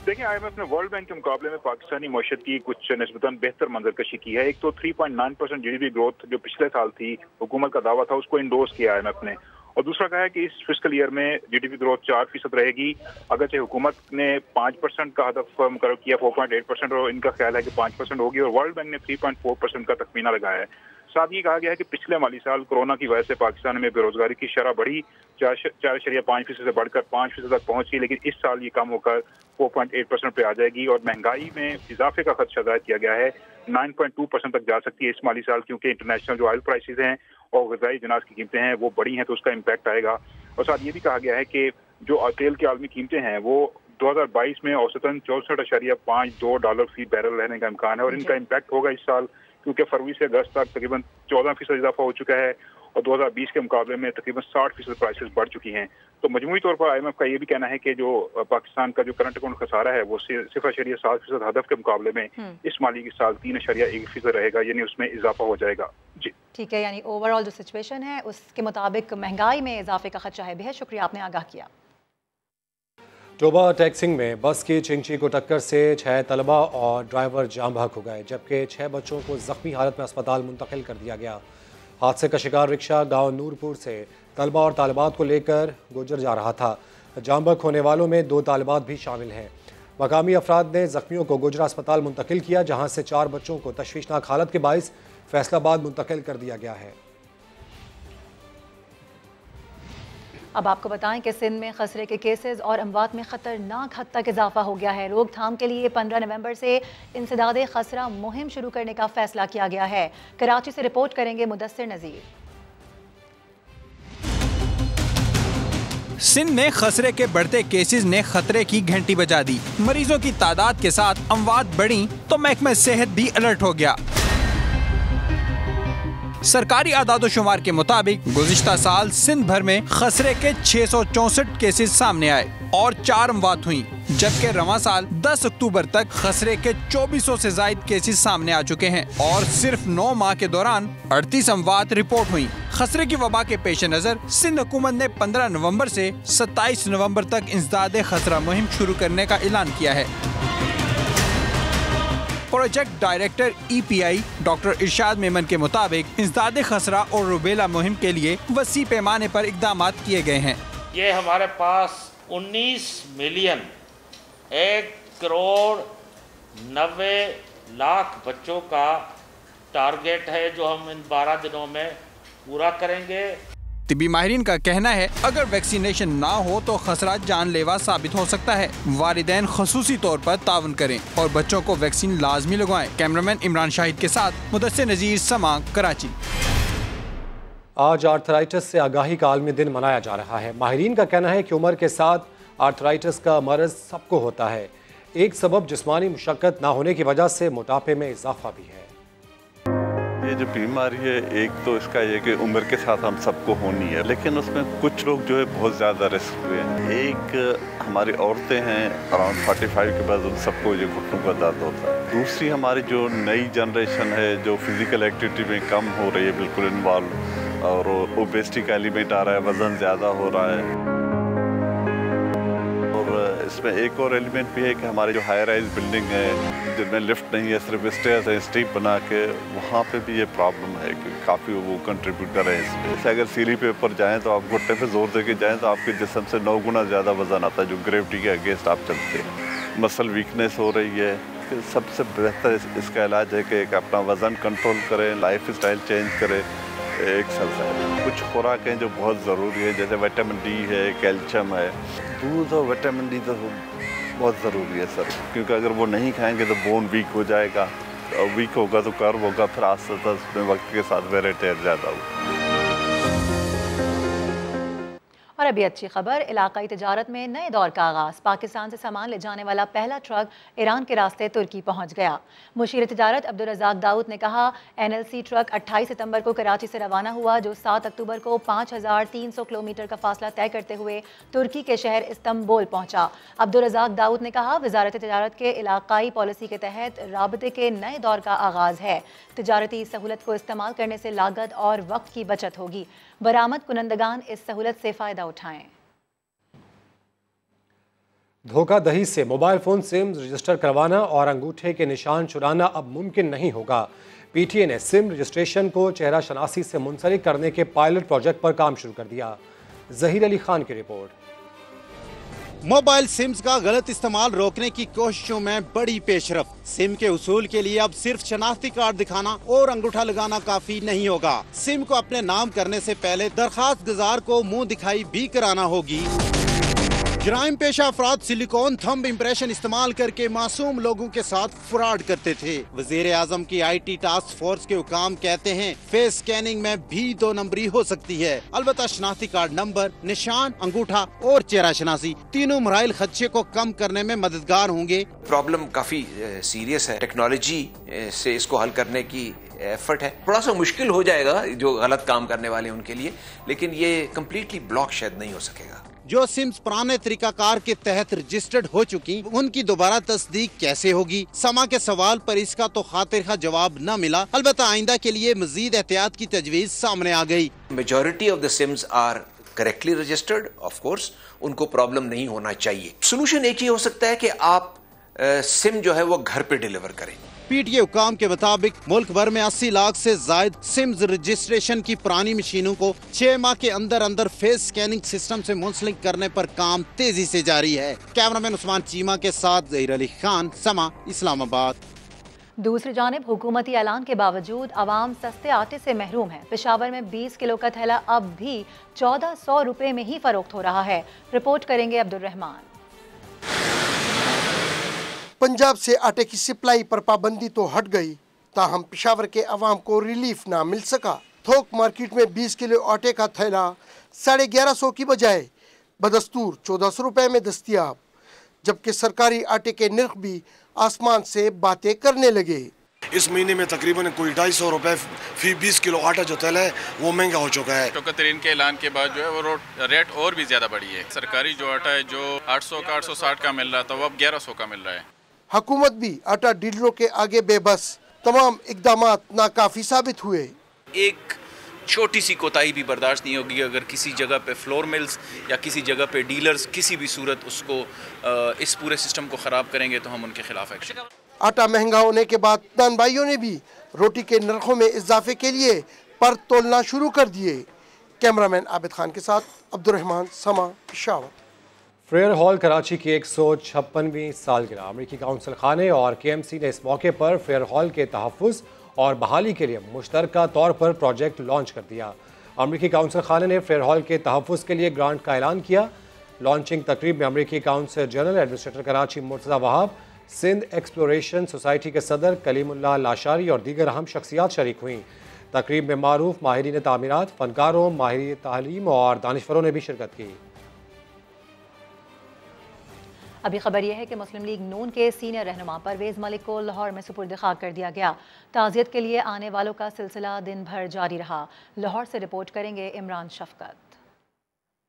देखिए, IMF ने वर्ल्ड बैंक के मुकाबले में पाकिस्तानी मईशत की कुछ निस्बतन बेहतर मंजरकशी की है। एक तो 3.9% GDP ग्रोथ जो पिछले साल थी, हुकूमत का दावा था, उसको इंडोर्स किया IMF ने। और दूसरा कहा है कि इस फिस्कल ईयर में GDP ग्रोथ 4% रहेगी। अगरचे हुकूमत ने 5% का हदफ मुकर्रर किया, 4.8%, और इनका ख्याल है कि 5% होगी, और वर्ल्ड बैंक ने 3.4% का तखमीना लगाया है। साथ ही कहा गया है कि पिछले माली साल कोरोना की वजह से पाकिस्तान में बेरोजगारी की शरह बढ़ी, 4.5% से बढ़कर 5% तक पहुंच गई, लेकिन इस साल ये कम होकर 4.8% पे आ जाएगी। और महंगाई में इजाफे का खदशा जाहिर किया गया है, 9.2% तक जा सकती है इस माली साल, क्योंकि इंटरनेशनल जो ऑयल प्राइसेस हैं और ग़िज़ाई जिनास की कीमतें हैं वो बढ़ी हैं, तो उसका इम्पैक्ट आएगा। और साथ ये भी कहा गया है कि जो तेल की आलमी कीमतें हैं वो 2022 में औसतन $64.52 फी बैरल रहने का इम्कान है, और इनका इम्पैक्ट होगा इस साल, क्योंकि फरवरी से अगस्त तक तकरीबन 14% इजाफा हो चुका है, और 2020 के मुकाबले में तकरीबन 60% प्राइसेस बढ़ चुकी हैं। तो मजमूई तौर पर IMF का ये भी कहना है कि जो पाकिस्तान का जो करंट अकाउंट खसारा है वो 0.7% हदफ के मुकाबले में इस माली साल 3.1% रहेगा, यानी उसमें इजाफा हो जाएगा। जी ठीक है, यानी ओवरऑल जो सिचुएशन है उसके मुताबिक महंगाई में इजाफे का खदशा है। बेहद शुक्रिया, आपने आगाह किया। टोबा टैक्सिंग में बस की चिंची को टक्कर से 6 तलबा और ड्राइवर जाम बहक हो गए, जबकि 6 बच्चों को जख्मी हालत में अस्पताल मुंतकिल कर दिया गया। हादसे का शिकार रिक्शा गांव नूरपुर से तलबा और तालिबात को लेकर गुजर जा रहा था। जाम बहक होने वालों में 2 तालिबात भी शामिल हैं। मकामी अफराद ने जख्मियों को गुजरा अस्पताल मुंतकिल किया, जहां से 4 बच्चों को तशवीशनाक हालत के बाइस फैसलाबाद मुंतकिल कर दिया गया है। अब आपको बताएं कि सिंध में खसरे के केसेस और अमवात में खतरनाक हद तक इजाफा हो गया है। रोकथाम के लिए 15 नवंबर से इंसदादे खसरा मुहिम शुरू करने का फैसला किया गया है। कराची से रिपोर्ट करेंगे मुदस्सिर नज़ीर। सिंध में खसरे के बढ़ते केसेस ने खतरे की घंटी बजा दी। मरीजों की तादाद के साथ अमवात बढ़ी तो महकमा सेहत भी अलर्ट हो गया। सरकारी आदादोशुमार के मुताबिक गुज़िश्ता साल सिंध भर में खसरे के 664 केसेस सामने आए और 4 अमवात हुई, जबकि रवां साल 10 अक्टूबर तक खसरे के 2400 से ज़ायद केसेस सामने आ चुके हैं और सिर्फ 9 माह के दौरान 38 अमवात रिपोर्ट हुई। खसरे की वबा के पेश नज़र सिंध हुकूमत ने 15 नवंबर से 27 नवंबर तक इंसदादे खसरा मुहिम शुरू करने का ऐलान किया है। प्रोजेक्ट डायरेक्टर EPI डॉक्टर इरशाद मेमन के मुताबिक इंसदादे खसरा और रुबेला मुहिम के लिए वसी पैमाने पर इकदाम किए गए हैं। ये हमारे पास 19 मिलियन 1 करोड़ 90 लाख बच्चों का टारगेट है, जो हम इन 12 दिनों में पूरा करेंगे। तिबी माहिरीन का कहना है अगर वैक्सीनेशन ना हो तो खसरा जानलेवा साबित हो सकता है। वालिदैन खसूसी तौर पर ताउन करें और बच्चों को वैक्सीन लाजमी लगवाएं। कैमरामैन इमरान शाहिद के साथ मुदस्सिर नज़ीर, समा, कराची। आज आर्थराइटिस से आगाही का आलमी दिन मनाया जा रहा है। माहिरीन का कहना है कि उम्र के साथ आर्थराइटिस का मर्ज सबको होता है। एक सबब जिस्मानी मुशक्कत ना होने की वजह से मोटापे में इजाफा भी है। ये जो बीमारी है, एक तो इसका ये कि उम्र के साथ हम सबको होनी है, लेकिन उसमें कुछ लोग जो है बहुत ज़्यादा रिस्क हुए हैं। एक हमारी औरतें हैं, अराउंड 45 के बाद उन सबको ये घुटनों का दर्द होता है। दूसरी हमारी जो नई जनरेशन है जो फिज़िकल एक्टिविटी में कम हो रही है, बिल्कुल इन्वॉल्व, और ओबेसिटी का एलिमेंट आ रहा है, वज़न ज़्यादा हो रहा है। इसमें एक और एलिमेंट भी है कि हमारे जो हाई राइज बिल्डिंग है जिनमें लिफ्ट नहीं है, सिर्फ स्टेयर्स है, स्टीप बना के, वहाँ पे भी ये प्रॉब्लम है कि काफ़ी वो कंट्रीब्यूट कर रहे हैं इसमें। जैसे अगर सीढ़ी पे ऊपर जाएँ तो आप घुटने पे जोर दे के जाएँ तो आपके जिस्म से 9 गुना ज़्यादा वजन आता है, जो ग्रेविटी के अगेंस्ट आप चलते हैं। मसल वीकनेस हो रही है। सबसे बेहतर इसका इलाज है कि अपना वज़न कंट्रोल करें, लाइफ स्टाइल चेंज करें, एक्सरसाइज। कुछ खुराकें जो बहुत ज़रूरी है, जैसे विटामिन D है, कैल्शियम है। दूध और विटामिन D तो बहुत ज़रूरी है सर, क्योंकि अगर वो नहीं खाएंगे तो बोन वीक हो जाएगा, और वीक होगा तो कर्व होगा, फिर आस्ते आस्ते वक्त के साथ वेयर एंड टेयर ज़्यादा होगा। और अभी अच्छी खबर, इलाकाई तिजारत में नए दौर का आगाज़। पाकिस्तान से सामान ले जाने वाला पहला ट्रक ईरान के रास्ते तुर्की पहुंच गया। मुशीर तिजारत अब्दुल रज़ाक दाऊद ने कहा, NLC ट्रक 28 सितंबर को कराची से रवाना हुआ, जो 7 अक्टूबर को 5300 किलोमीटर का फासला तय करते हुए तुर्की के शहर इस्तंबुल पहुंचा। अब्दुल रज़ाक दाऊद ने कहा, वजारत तिजारत के इलाकाई पॉलिसी के तहत राबते के नए दौर का आगाज़ है। तिजारती सहूलत को इस्तेमाल करने से लागत और वक्त की बचत होगी। बरामद कुनंदगान इस सहूलत से फ़ायदा उठाएं। धोखाधड़ी से मोबाइल फ़ोन सिम रजिस्टर करवाना और अंगूठे के निशान चुराना अब मुमकिन नहीं होगा। PTA ने सिम रजिस्ट्रेशन को चेहरा शनासी से मुंसलिक करने के पायलट प्रोजेक्ट पर काम शुरू कर दिया। ज़हीर अली खान की रिपोर्ट। मोबाइल सिम्स का गलत इस्तेमाल रोकने की कोशिशों में बड़ी पेशरफ्त। सिम के उसूल के लिए अब सिर्फ शनाख्ती कार्ड दिखाना और अंगूठा लगाना काफी नहीं होगा। सिम को अपने नाम करने से पहले दरखास्त गुजार को मुंह दिखाई भी कराना होगी। जराइम पेशा अफराद सिलिकॉन थंब इम्प्रेशन इस्तेमाल करके मासूम लोगों के साथ फ्रॉड करते थे। वजीर आजम की IT टास्क फोर्स के हुकाम कहते हैं, फेस स्कैनिंग में भी 2 नंबरी हो सकती है। अलबत्ता शनाख्ती कार्ड नंबर, निशान, अंगूठा और चेहरा शनासी तीनों मराइल खदशे को कम करने में मददगार होंगे। प्रॉब्लम काफी सीरियस है। टेक्नोलॉजी से इसको हल करने की एफर्ट है। थोड़ा सा मुश्किल हो जाएगा जो गलत काम करने वाले उनके लिए, लेकिन ये कम्प्लीटली ब्लॉक शायद नहीं हो सकेगा। जो सिम्स पुराने तरीकाकार के तहत रजिस्टर्ड हो चुकी, उनकी दोबारा तस्दीक कैसे होगी? समा के सवाल पर इसका तो खातिर खा जवाब न मिला। अलबत्ता आइंदा के लिए मजीद एहतियात की तजवीज सामने आ गई। Majority of the sims are correctly registered, of course उनको प्रॉब्लम नहीं होना चाहिए। सोल्यूशन एक ही हो सकता है कि आप सिम जो है वो घर पे डिलीवर करें। PTA हुकाम के मुताबिक मुल्क भर में 80 लाख से जायद सिम्स रजिस्ट्रेशन की पुरानी मशीनों को 6 माह के अंदर अंदर फेस स्कैनिंग सिस्टम से मुंसलिक करने पर काम तेजी से जारी है। कैमरामैन उस्मान चीमा के साथ ज़हीर अली खान, समा, इस्लामाबाद। दूसरी जानिब हुकूमती ऐलान के बावजूद आवाम सस्ते आटे से महरूम है। पेशावर में 20 किलो का थैला अब भी 1400 रुपए में ही फरोख्त हो रहा है। रिपोर्ट करेंगे अब्दुल रहमान। पंजाब से आटे की सप्लाई पर पाबंदी तो हट गई, ताहम पेशावर के अवाम को रिलीफ ना मिल सका। थोक मार्केट में 20 किलो आटे का थैला 1150 की बजाय बदस्तूर 1400 रुपए में दस्तियाब, जबकि सरकारी आटे के नर्ख भी आसमान से बातें करने लगे। इस महीने में तकरीबन कोई 250 रुपए फी 20 किलो आटा जो तेल है वो महंगा हो चुका है। शौकत तरीन के ऐलान के बाद जो है वो रेट और भी ज्यादा बढ़ी है। सरकारी जो आटा है जो 800 का 860 का मिल रहा था वो अब 1100 का मिल रहा है। हुकूमत भी आटा डीलरों के आगे बेबस, तमाम इकदामात नाकाफी साबित हुए। एक छोटी सी कोताही भी बर्दाश्त नहीं होगी अगर किसी जगह पे फ्लोर मिल्स या किसी जगह पे डीलर्स किसी भी सूरत उसको इस पूरे सिस्टम को ख़राब करेंगे तो हम उनके खिलाफ एक्शन। आटा महंगा होने के बाद किसान भाइयों ने भी रोटी के नरखों में इजाफे के लिए पर तोलना शुरू कर दिए। कैमरामैन आबिद खान के साथ अब्दुल रहमान, समा, पेशावर। फेयर हॉल कराची की 156वीं सालगिरह। अमरीकी काउंसिल खाने और KMC ने इस मौके पर फेयर हॉल के तहफ़्फ़ुज़ और बहाली के लिए मुश्तरका तौर पर प्रोजेक्ट लॉन्च कर दिया। अमरीकी काउंसिल खाने ने फेयर हॉल के तहफ़्फ़ुज़ के लिए ग्रांट का ऐलान किया। लॉन्चिंग तकरीब में अमरीकी council general administrator Karachi Murtaza Wahab, Sindh exploration society के सदर कलीमुल्लाह लाशारी और दीगर अहम शख्सियात शरीक हुई। तकरीब में मारूफ माहिरीन तामीरात, फनकारों, माहिर तालीम और दानिशवरों ने भी शिरकत की। अभी खबर यह है कि मुस्लिम लीग नून के सीनियर रहनुमा परवेज़ मलिक को लाहौर में सुपुर्द खाक कर दिया गया। ताज़ियत के लिए आने वालों का सिलसिला दिन भर जारी रहा। लाहौर से रिपोर्ट करेंगे इमरान शफकत।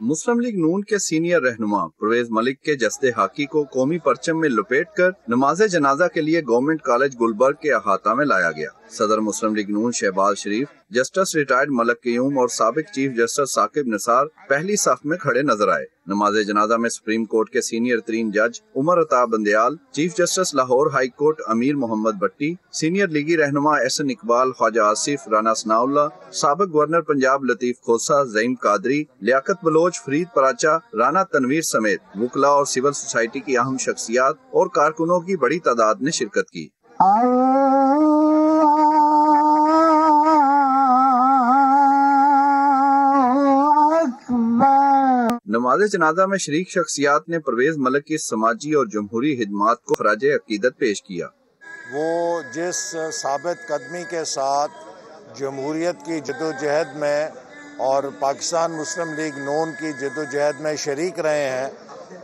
मुस्लिम लीग नून के सीनियर रहनुमा परवेज मलिक के जस्ते हाकी को कौमी परचम में लपेटकर नमाज जनाजा के लिए गवर्नमेंट कॉलेज गुलबर्ग के अहाता में लाया गया। सदर मुस्लिम लीग नून शहबाज शरीफ, जस्टिस रिटायर्ड मलक क़यूम और साबिक चीफ जस्टिस साकिब निसार पहली साफ में खड़े नजर आए। नमाज जनाजा में सुप्रीम कोर्ट के सीनियर तरीन जज Umar Ata Bandial, chief justice Lahore high court अमीर मोहम्मद भट्टी, सीनियर लीगी रहनुमा एहसन इकबाल, ख्वाजा आसिफ, राना सनाउल्लाह, साबिक गवर्नर पंजाब लतीफ खोसा, ज़ईम कादरी, लियाकत बलोच, फरीद पराचा, राना तनवीर समेत वुकला और सिविल सोसाइटी की अहम शख्सियात और कारकुनों की बड़ी तादाद ने शिरकत की। नमाज जनाजा में शरीक शख्सियात ने परवेज मलिक की समाजी और जमहूरी खिदमात को खराज अकीदत पेश किया। वो जिस साबित कदमी के साथ जमहूरियत की जदोजहद में और पाकिस्तान मुस्लिम लीग नून की जद्दोजहद में शरीक रहे हैं,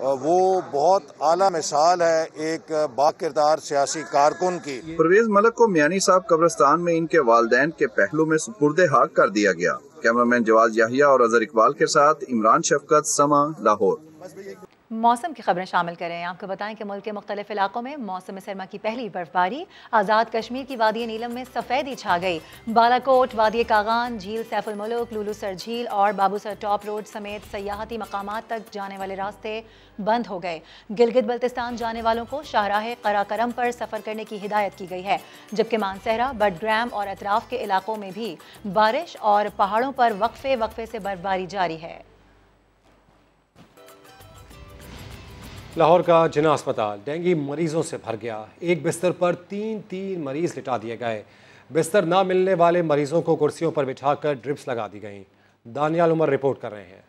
वो बहुत आला मिसाल है एक बाकिरदार सियासी कारकुन की। परवेज मलिक को मियानी साहब कब्रिस्तान में इनके वालिदैन के पहलू में सुपुर्दे हाक कर दिया गया। कैमरामैन जवाज याहिया और अजहर इकबाल के साथ इमरान शफकत, समा, लाहौर। मौसम की खबरें शामिल करें। आपको बताएं कि मुल्क के मुख्तलिफ इलाकों में मौसम सरमा की पहली बर्फबारी। आज़ाद कश्मीर की वादी नीलम में सफ़ेदी छा गई। बालाकोट, वादी कागान, झील सैफुल मुल्क, लुलू सर झील और बाबूसर टॉप रोड समेत सयाहती मकामात तक जाने वाले रास्ते बंद हो गए। गिलगित बल्तिस्तान जाने वालों को शाहराह कराकरम पर सफ़र करने की हिदायत की गई है, जबकि मानसहरा, बडग्राम और अतराफ के इलाकों में भी बारिश और पहाड़ों पर वक्फे वक्फे से बर्फबारी जारी है। लाहौर का जिना अस्पताल डेंगू मरीजों से भर गया। एक बिस्तर पर तीन मरीज लिटा दिए गए। बिस्तर ना मिलने वाले मरीजों को कुर्सियों पर बिठाकर ड्रिप्स लगा दी गईं। दानियाल उमर रिपोर्ट कर रहे हैं।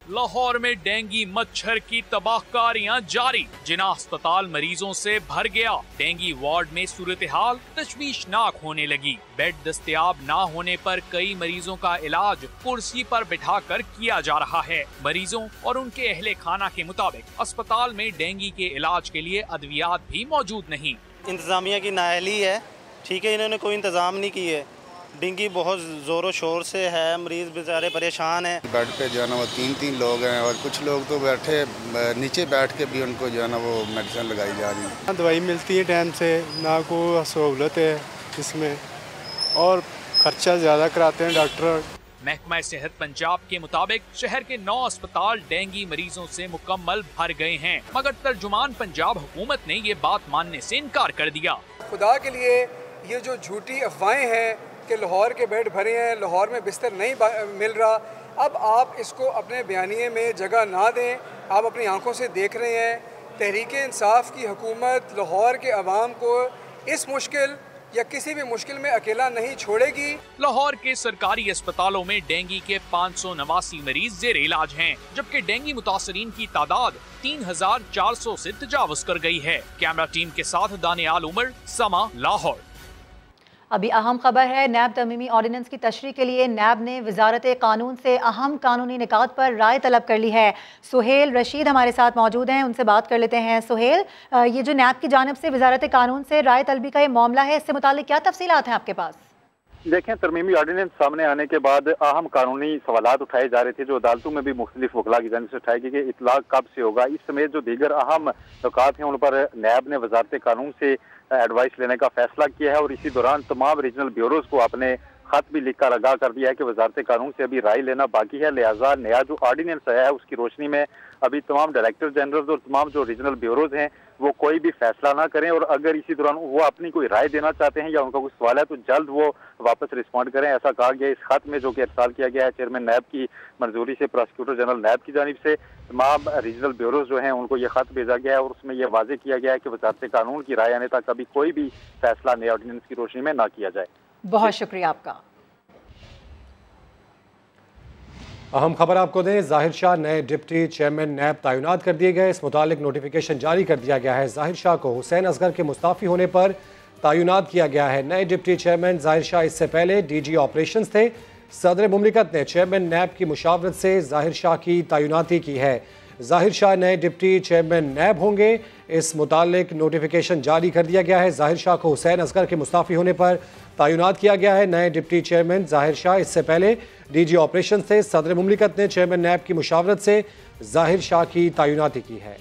लाहौर में डेंगू मच्छर की तबाहकारियां जारी। जिना अस्पताल मरीजों से भर गया। डेंगू वार्ड में सूरत हाल तशवीशनाक होने लगी। बेड दस्तयाब ना होने पर कई मरीजों का इलाज कुर्सी पर बिठाकर किया जा रहा है। मरीजों और उनके अहले खाना के मुताबिक अस्पताल में डेंगू के इलाज के लिए अद्वियात भी मौजूद नहीं। इंतजामिया की नाअहली है, ठीक है, इन्होंने कोई इंतजाम नहीं किए। डेंगू बहुत ज़ोरों शोर से है, मरीज बेचारे परेशान हैं। बेड पे जो है ना वो तीन लोग हैं और कुछ लोग तो बैठे नीचे बैठ के भी उनको जो है ना वो मेडिसिन लगाई जा रही है। दवाई मिलती है टाइम से, ना कोई सहूलत है इसमें और खर्चा ज़्यादा कराते हैं डॉक्टर। महकमा सेहत पंजाब के मुताबिक शहर के 9 अस्पताल डेंगू मरीजों से मुकम्मल भर गए हैं, मगर तर्जुमान पंजाब हुकूमत ने ये बात मानने से इनकार कर दिया। खुदा के लिए ये जो झूठी अफवाहें हैं कि लाहौर के बेड भरे हैं, लाहौर में बिस्तर नहीं मिल रहा, अब आप इसको अपने बयानिए में जगह ना दें। आप अपनी आंखों से देख रहे हैं तहरीक इंसाफ की हुकूमत लाहौर के अवाम को इस मुश्किल या किसी भी मुश्किल में अकेला नहीं छोड़ेगी। लाहौर के सरकारी अस्पतालों में डेंगू के 589 मरीज जेर इलाज हैं, जबकि डेंगू मुतासरीन की तादाद 3400 से तजावुज कर गई है। कैमरा टीम के साथ दानियाल उमर, समा, लाहौर। अभी अहम खबर है। नैब तरमीमी ऑर्डिनेंस की तशरीह के लिए नैब ने वजारत कानून से अहम कानूनी निकात पर राय तलब कर ली है। सुहेल रशीद हमारे साथ मौजूद हैं, उनसे बात कर लेते हैं। सुहेल, ये जो नैब की जानिब से वजारत कानून से राय तलबी का ये मामला है, इससे मुताल्लिक क्या तफसीलात हैं आपके पास? देखें, तरमीमी ऑर्डिनेंस सामने आने के बाद अहम कानूनी सवालात उठाए जा रहे थे, जो अदालतों में भी मुख्तलिफ वकला की जानिब से उठाए गए कि इतलाक कब से होगा। इस समेत जो दीगर अहम नुकात हैं उन पर नैब ने वजारत कानून से एडवाइस लेने का फैसला किया है और इसी दौरान तमाम रीजनल ब्यूरोज को अपने खत भी लिखकर आगाह कर दिया है कि वजारत कानून से अभी राय लेना बाकी है। लिहाजा नया जो ऑर्डिनेंस आया है उसकी रोशनी में अभी तमाम डायरेक्टर जनरल और तमाम जो रीजनल ब्यूरोज हैं वो कोई भी फैसला ना करें, और अगर इसी दौरान वो अपनी कोई राय देना चाहते हैं या उनका कोई सवाल है तो जल्द वो वापस रिस्पॉन्ड करें। ऐसा कहा गया इस खत में, जो कि इरसाल किया गया है चेयरमैन नैब की मंजूरी से प्रोसिक्यूटर जनरल नैब की जानिब से। तमाम रीजनल ब्यूरोज जो हैं उनको ये खत भेजा गया है और उसमें यह वाजे किया गया है कि वजारत कानून की राय आने तक अभी कोई भी फैसला नए ऑर्डिनेंस की रोशनी में ना किया जाए। बहुत शुक्रिया आपका। अहम खबर आपको दें, जाहिर शाह नए डिप्टी चेयरमैन नैब तैनात कर दिए गए। इस मुतालिक नोटिफिकेशन जारी कर दिया गया है। जाहिर शाह को हुसैन असगर के मुस्ताफ़ी होने पर तैनात किया गया है। नए डिप्टी चेयरमैन जाहिर शाह इससे पहले DG ऑपरेशंस थे। सदर मुमलिकत ने चेयरमैन नैब की मुशावरत से जाहिर शाह की तैनाती की है। जाहिर शाह नए डिप्टी चेयरमैन नैब होंगे। इस मुतालिक नोटिफिकेशन जारी कर दिया गया है। जाहिर शाह को हुसैन असगर के मुस्ताफ़ी होने पर तैनात किया गया है। नए डिप्टी चेयरमैन जाहिर शाह इससे पहले DG ऑपरेशन थे। सदर मुमलिकत ने चेयरमैन नैब की मुशावरत से जाहिर शाह की तैनाती की है।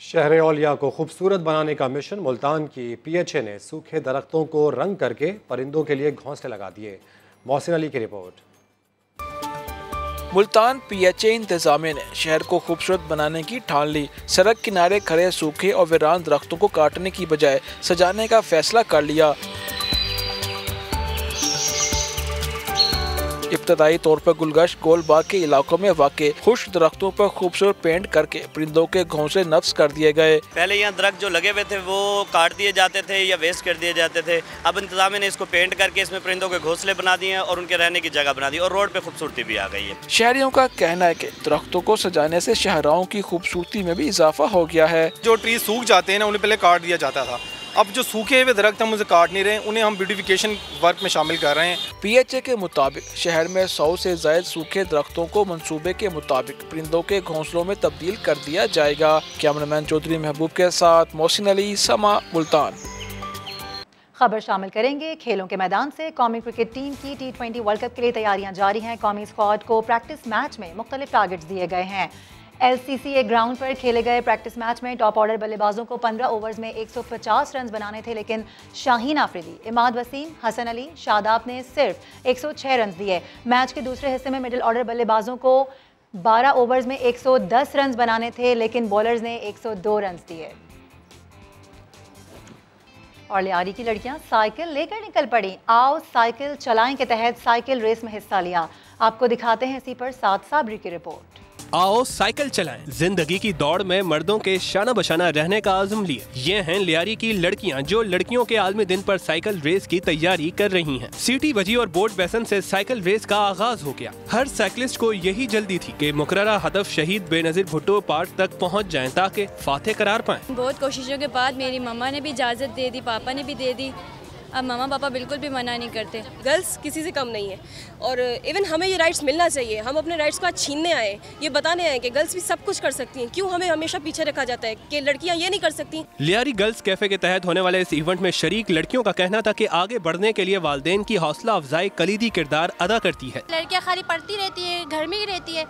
शहर औलिया को खूबसूरत बनाने का मिशन। मुल्तान की PHA ने सूखे दरख्तों को रंग करके परिंदों के लिए घोंसले लगा दिए। मोहसिन अली की रिपोर्ट। मुल्तान PHA इंतजामिया ने शहर को खूबसूरत बनाने की ठान ली। सड़क किनारे खड़े सूखे और वीरान दरख्तों को काटने की बजाय सजाने का फैसला कर लिया। इब्तदाई तौर पर गुलगश गोलबाग के इलाकों में वाक़े खुश्क दरख्तों पर खूबसूरत पेंट करके परिंदों के घोंसले नफ्स कर दिए गए। पहले यहाँ दरख्त जो लगे हुए थे वो काट दिए जाते थे या वेस्ट कर दिए जाते थे। अब इंतजामिया ने इसको पेंट करके इसमें परिंदों के घोंसले बना दिए और उनके रहने की जगह बना दी और रोड पे खूबसूरती भी आ गई है। शहरियों का कहना है कि दरख्तों को सजाने से शहराओं की खूबसूरती में भी इजाफा हो गया है। जो ट्री सूख जाते हैं ना उन्हें पहले काट दिया जाता था, अब जो सूखे हुए दरख्त हम उसे काट नहीं रहे, उन्हें हम ब्यूटिफिकेशन वर्क में शामिल कर रहे हैं। PHA के मुताबिक शहर में 100 से ज़ायद सूखे दरख्तों को मंसूबे के मुताबिक परिंदों के घोंसलों में तब्दील कर दिया जाएगा। कैमरामैन चौधरी महबूब के साथ मोहसिन अली, समा, मुल्तान। खबर शामिल करेंगे खेलों के मैदान से। कौमी क्रिकेट टीम की T20 वर्ल्ड कप के लिए तैयारियां जारी हैं। कौमी स्क्वाड को प्रैक्टिस मैच में मुख्तलिफ टारगेट्स दिए गए हैं। LCCA ग्राउंड पर खेले गए प्रैक्टिस मैच में टॉप ऑर्डर बल्लेबाजों को 15 ओवर्स में 150 रन बनाने थे, लेकिन शाहीन आफरीदी, इमाद वसीम, हसन अली, शादाब ने सिर्फ 106 रन दिए। मैच के दूसरे हिस्से में मिडिल ऑर्डर बल्लेबाजों को 12 ओवर्स में 110 रन बनाने थे, लेकिन बॉलर्स ने 102 रन दिए। और लियारी की लड़कियां साइकिल लेकर निकल पड़ी। आओ साइकिल चलाएं के तहत साइकिल रेस में हिस्सा लिया। आपको दिखाते हैं इसी पर साद साबरी की रिपोर्ट। आओ साइकिल चलाएं, जिंदगी की दौड़ में मर्दों के शाना बशाना रहने का आज़म लिए। ये हैं लियारी की लड़कियां जो लड़कियों के आलमी दिन पर साइकिल रेस की तैयारी कर रही हैं। सीटी बजी और बोर्ड बेसन से साइकिल रेस का आगाज हो गया। हर साइकिलिस्ट को यही जल्दी थी कि मुकर्ररा हदफ शहीद बेनजीर भुट्टो पार्क तक पहुँच जाएं ताकि फातेह करार पाएं। बहुत कोशिशों के बाद मेरी मम्मा ने भी इजाज़त दे दी, पापा ने भी दे दी। अब मामा पापा बिल्कुल भी मना नहीं करते। गर्ल्स किसी से कम नहीं है और इवन हमें ये राइट्स मिलना चाहिए। हम अपने राइट्स को आज छीनने आए, ये बताने आए कि गर्ल्स भी सब कुछ कर सकती हैं। क्यों हमें हमेशा पीछे रखा जाता है कि लड़कियां ये नहीं कर सकती। लियारी गर्ल्स कैफे के तहत होने वाले इस इवेंट में शरीक लड़कियों का कहना था कि आगे बढ़ने के लिए वालिदैन की हौसला अफजाई कलीदी किरदार अदा करती है। लड़कियां खाली पढ़ती रहती है, घर में ही रहती है,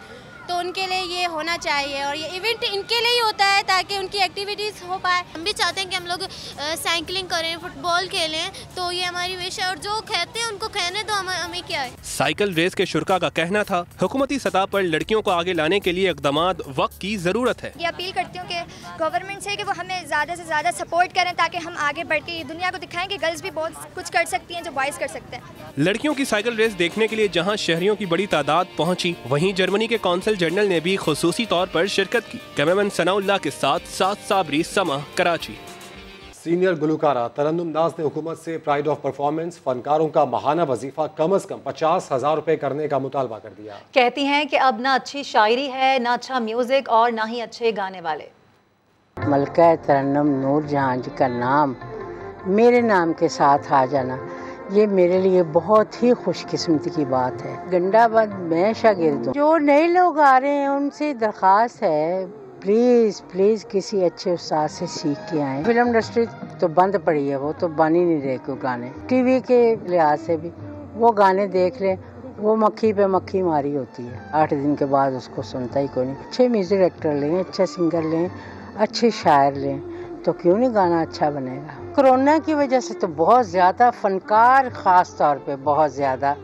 तो उनके लिए ये होना चाहिए और ये इवेंट इनके लिए ही होता है ताकि उनकी एक्टिविटीज़ हो पाए। हम भी चाहते हैं कि हम लोग साइकिलिंग करें, फुटबॉल खेलें, तो ये हमारी विश है और जो कहते हैं उनको कहने दो, हमें क्या है। साइकिल रेस के शुरका का कहना था हुकूमती सतह पर लड़कियों को आगे लाने के लिए इक़दामात वक्त की जरूरत है। ये अपील करती हूँ कि गवर्नमेंट से कि वो हमें ज़्यादा से ज़्यादा सपोर्ट करें ताकि हम आगे बढ़ के दुनिया को दिखाएं कि गर्ल्स भी बहुत कुछ कर सकती हैं जो बॉयज़ कर सकते हैं। लड़कियों की साइकिल रेस देखने के लिए जहाँ शहरियों की बड़ी तादाद पहुँची, वहीं जर्मनी के कौंसल जनरल ने भी खुसूसी तौर पर शिरकत की। कैमरामैन सनाउल्लाह के साथ साद साबरी, समा, कराची। सीनियर गुलकारा तरन्नुम नाज ने हुकूमत से प्राइड ऑफ परफॉर्मेंस फनकारों का माहाना वजीफा कम से कम 50,000 रुपए करने का मुतालबा कर दिया। कहती हैं कि अब ना अच्छी शायरी है, ना अच्छा म्यूजिक और ना ही अच्छे गाने वाले। मलका तरन्नुम नूर जहां जी का नाम मेरे नाम के साथ आ जाना, ये मेरे लिए बहुत ही खुशकिस्मती की बात है। गंडाबाद मैं शागिर्द हूँ। जो नए लोग आ रहे हैं उनसे दरख्वास्त है प्लीज़ प्लीज़ किसी अच्छे उस्ताद से सीख के आएँ। फिल्म इंडस्ट्री तो बंद पड़ी है, वो तो बन ही नहीं रहे कोई गाने। टीवी के लिहाज से भी वो गाने देख लें, वो मक्खी पे मक्खी मारी होती है, 8 दिन के बाद उसको सुनता ही कोई नहीं। अच्छे म्यूज़िक डायरेक्टर लें, अच्छे सिंगर लें, अच्छे शायर लें, तो क्यों नहीं गाना अच्छा बनेगा। कोरोना की वजह से तो बहुत ज़्यादा फनकार ख़ास तौर पे बहुत ज़्यादा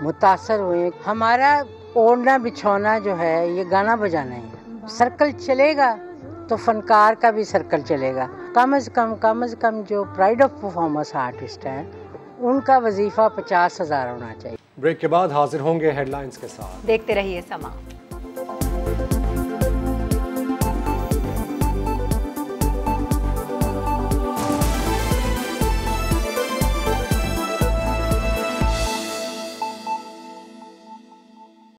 मुतासर हुए। हमारा ओढ़ना बिछौना जो है ये गाना बजाना है। सर्कल चलेगा तो फनकार का भी सर्कल चलेगा। कम से कम जो प्राइड ऑफ परफॉर्मेंस आर्टिस्ट हैं उनका वजीफा 50,000 होना चाहिए। ब्रेक के बाद हाजिर होंगे हेडलाइंस के साथ। देखते रहिए समा।